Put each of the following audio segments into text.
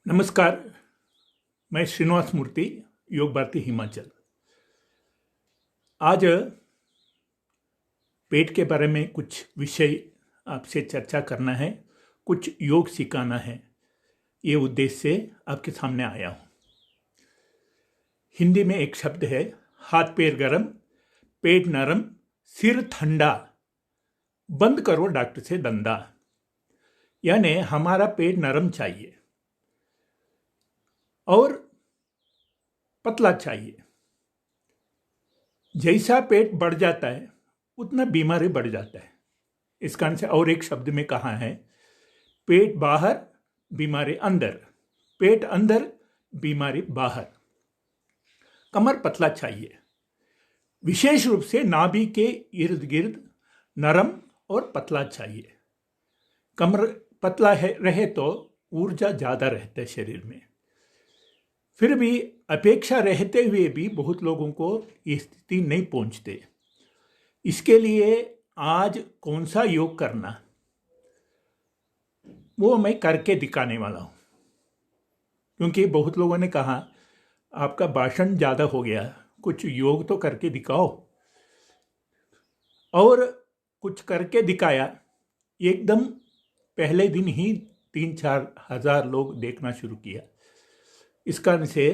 नमस्कार। मैं श्रीनिवास मूर्ति, योग भारती हिमाचल। आज पेट के बारे में कुछ विषय आपसे चर्चा करना है, कुछ योग सिखाना है। ये उद्देश्य से आपके सामने आया हूँ। हिंदी में एक शब्द है, हाथ पैर गरम, पेट नरम, सिर ठंडा, बंद करो डॉक्टर से धंधा। यानी हमारा पेट नरम चाहिए और पतला चाहिए। जैसा पेट बढ़ जाता है उतना बीमारी बढ़ जाता है। इस कारण से और एक शब्द में कहा है, पेट बाहर बीमारी अंदर, पेट अंदर बीमारी बाहर। कमर पतला चाहिए, विशेष रूप से नाभि के इर्द गिर्द नरम और पतला चाहिए। कमर पतला रहे तो ऊर्जा ज्यादा रहता है शरीर में। फिर भी अपेक्षा रहते हुए भी बहुत लोगों को ये स्थिति नहीं पहुंचते। इसके लिए आज कौन सा योग करना, वो मैं करके दिखाने वाला हूं। क्योंकि बहुत लोगों ने कहा आपका भाषण ज्यादा हो गया, कुछ योग तो करके दिखाओ। और कुछ करके दिखाया। एकदम पहले दिन ही 3-4 हजार लोग देखना शुरू किया। इस कारण से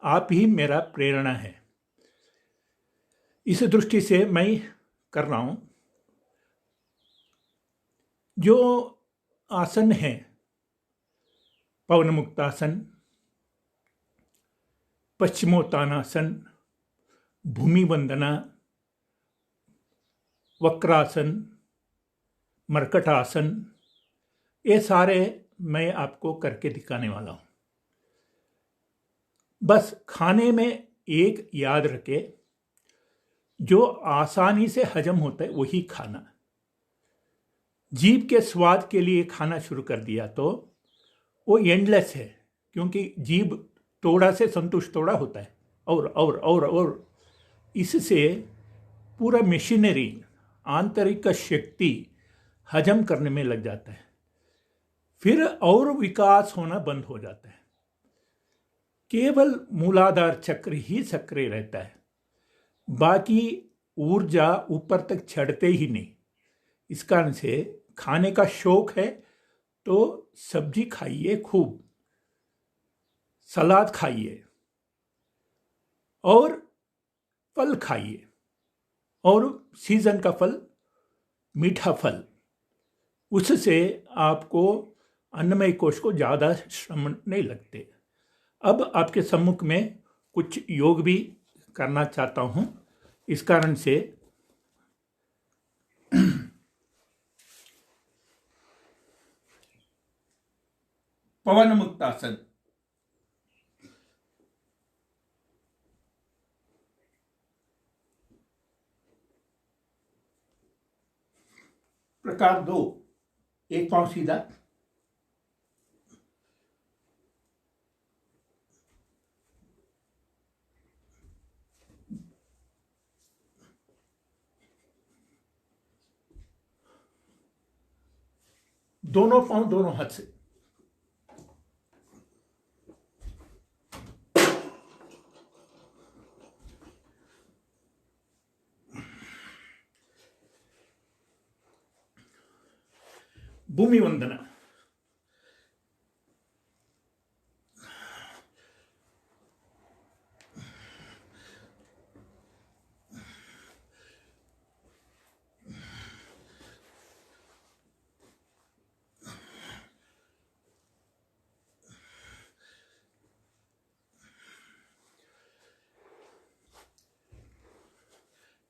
आप ही मेरा प्रेरणा है। इस दृष्टि से मैं कर रहा हूं। जो आसन है, पवन मुक्तासन, पश्चिमोत्तानासन, भूमि वंदना, वक्रासन, मर्कटासन, ये सारे मैं आपको करके दिखाने वाला हूं। बस खाने में एक याद रखे, जो आसानी से हजम होता है वही खाना। जीभ के स्वाद के लिए खाना शुरू कर दिया तो वो एंडलेस है, क्योंकि जीभ थोड़ा से संतुष्ट थोड़ा होता है, और इससे पूरा मशीनरी, आंतरिक शक्ति हजम करने में लग जाता है। फिर और विकास होना बंद हो जाता है। केवल मूलाधार चक्र ही सक्रिय रहता है, बाकी ऊर्जा ऊपर तक चढ़ते ही नहीं। इस कारण से खाने का शौक है तो सब्जी खाइए, खूब सलाद खाइए और फल खाइए। और सीजन का फल, मीठा फल, उससे आपको अन्नमय कोश को ज्यादा श्रम नहीं लगते। अब आपके सम्मुख में कुछ योग भी करना चाहता हूं। इस कारण से पवन मुक्तासन। प्रकार 2, एक पांव सीधा, दोनों पांव दोनों हाथ से। भूमि वंदना।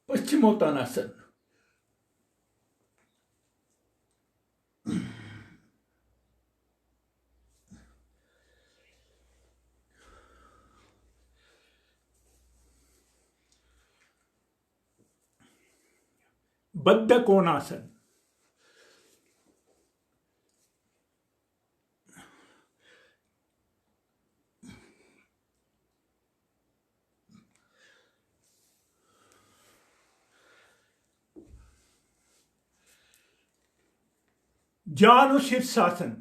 पश्चिमोत्तानासन। बद्ध कोणासन। जानु शीर्षासन।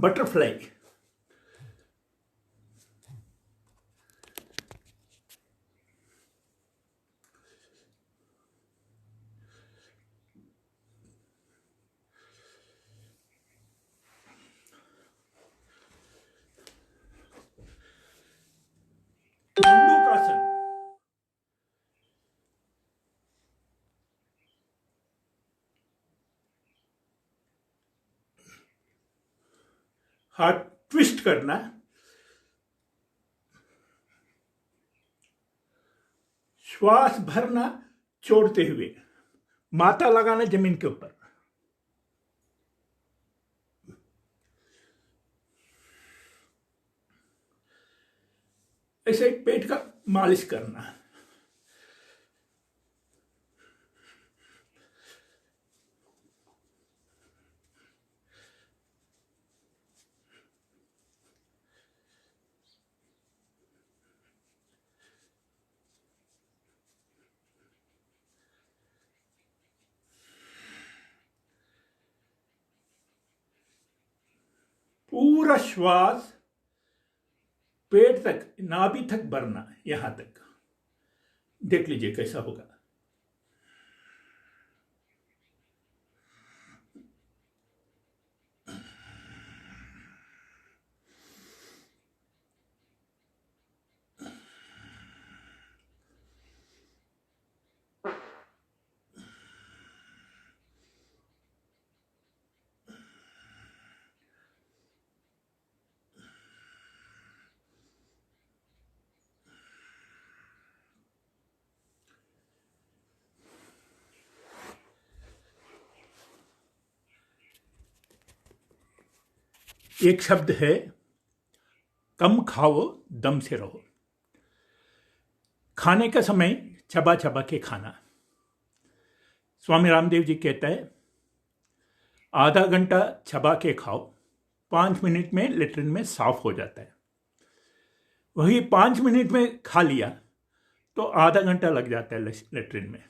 बटरफ्लाई। मुंडूकासन। हाथ ट्विस्ट करना, श्वास भरना छोड़ते हुए, माथा लगाना जमीन के ऊपर। ऐसे पेट का मालिश करना। पूरा श्वास पेट तक, नाभि तक भरना, यहां तक। देख लीजिए कैसा होगा। एक शब्द है, कम खाओ दम से रहो। खाने का समय चबा चबा के खाना। स्वामी रामदेव जी कहता है, आधा घंटा चबा के खाओ, 5 मिनट में लेट्रिन में साफ हो जाता है। वही 5 मिनट में खा लिया तो आधा घंटा लग जाता है लेट्रिन में,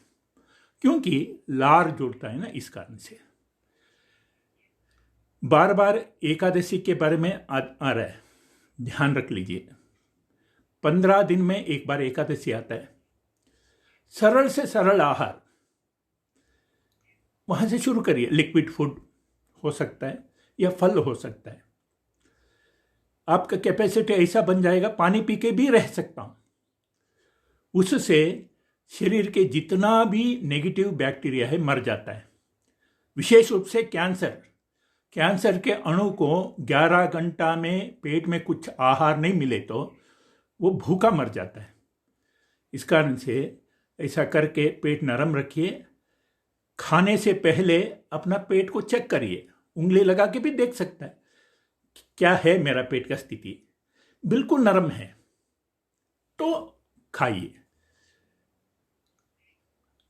क्योंकि लार जुड़ता है ना, इस कारण से। बार बार एकादशी के बारे में आ रहा है, ध्यान रख लीजिए। 15 दिन में एक बार एकादशी आता है। सरल से सरल आहार वहां से शुरू करिए। लिक्विड फूड हो सकता है या फल हो सकता है। आपका कैपेसिटी ऐसा बन जाएगा, पानी पी के भी रह सकता हूं। उससे शरीर के जितना भी नेगेटिव बैक्टीरिया है मर जाता है। विशेष रूप से कैंसर के अणु को 11 घंटा में पेट में कुछ आहार नहीं मिले तो वो भूखा मर जाता है। इस कारण से ऐसा करके पेट नरम रखिए। खाने से पहले अपना पेट को चेक करिए, उंगली लगा के भी देख सकता है क्या है मेरा पेट का स्थिति। बिल्कुल नरम है तो खाइए।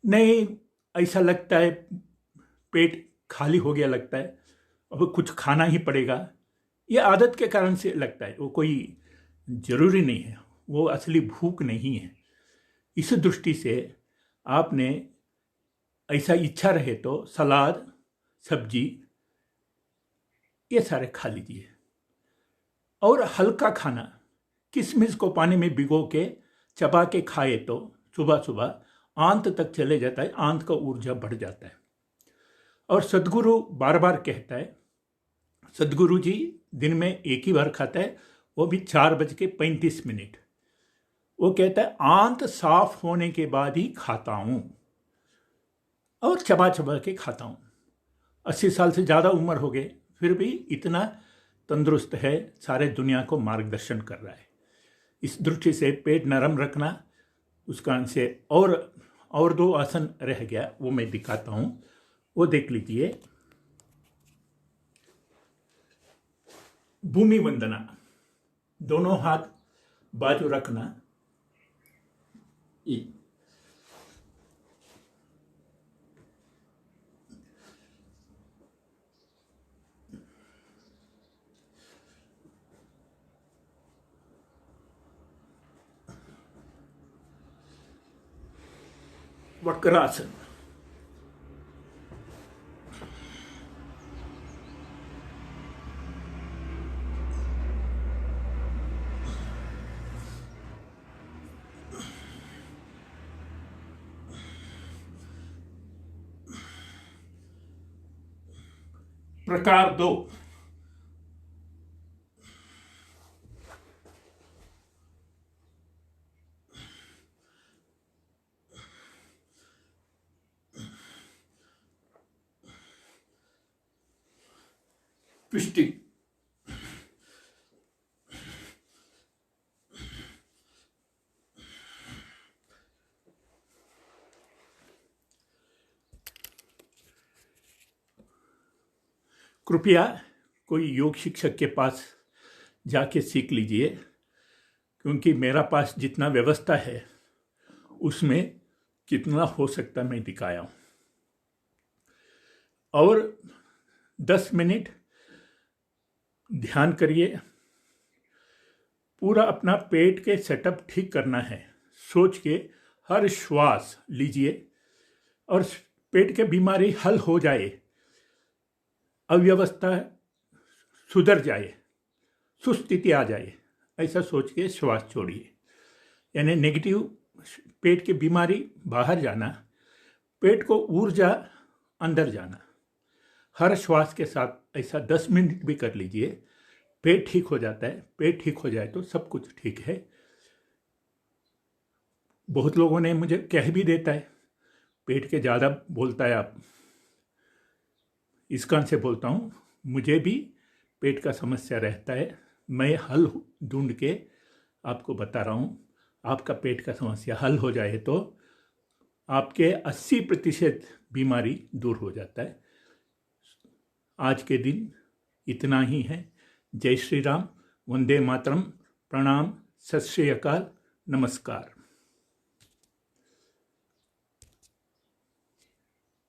नहीं, ऐसा लगता है पेट खाली हो गया लगता है, अब कुछ खाना ही पड़ेगा, ये आदत के कारण से लगता है, वो कोई जरूरी नहीं है, वो असली भूख नहीं है। इस दृष्टि से आपने ऐसा इच्छा रहे तो सलाद, सब्जी ये सारे खा लीजिए। और हल्का खाना, किशमिश को पानी में भिगो के चबा के खाए तो सुबह सुबह आंत तक चले जाता है, आंत का ऊर्जा बढ़ जाता है। और सदगुरु बार बार कहता है, सदगुरु जी दिन में एक ही बार खाता है, वो भी 4:35। वो कहता है आंत साफ होने के बाद ही खाता हूं और चबा चबा के खाता हूं। 80 साल से ज़्यादा उम्र हो गए, फिर भी इतना तंदुरुस्त है, सारे दुनिया को मार्गदर्शन कर रहा है। इस दृष्टि से पेट नरम रखना, उस कारण से और 2 आसन रह गया, वो मैं दिखाता हूं, वो देख लीजिए। भूमि वंदना, दोनों हाथ बाजू रखना, वक्रासन। प्रकार 2। ट्विस्टिंग। कृपया कोई योग शिक्षक के पास जाके सीख लीजिए, क्योंकि मेरा पास जितना व्यवस्था है उसमें कितना हो सकता मैं दिखाया हूँ। और 10 मिनट ध्यान करिए। पूरा अपना पेट के सेटअप ठीक करना है, सोच के हर श्वास लीजिए और पेट के बीमारी हल हो जाए, अव्यवस्था सुधर जाए, सुस्थिति आ जाए, ऐसा सोच के श्वास छोड़िए। यानी नेगेटिव पेट की बीमारी बाहर जाना, पेट को ऊर्जा अंदर जाना। हर श्वास के साथ ऐसा 10 मिनट भी कर लीजिए, पेट ठीक हो जाता है। पेट ठीक हो जाए तो सब कुछ ठीक है। बहुत लोगों ने मुझे कह भी देता है, पेट के ज़्यादा बोलता है आप। इस कान से बोलता हूँ, मुझे भी पेट का समस्या रहता है। मैं हल ढूंढ के आपको बता रहा हूँ। आपका पेट का समस्या हल हो जाए तो आपके 80% बीमारी दूर हो जाता है। आज के दिन इतना ही है। जय श्री राम, वंदे मातरम, प्रणाम, सत श्री अकाल, नमस्कार।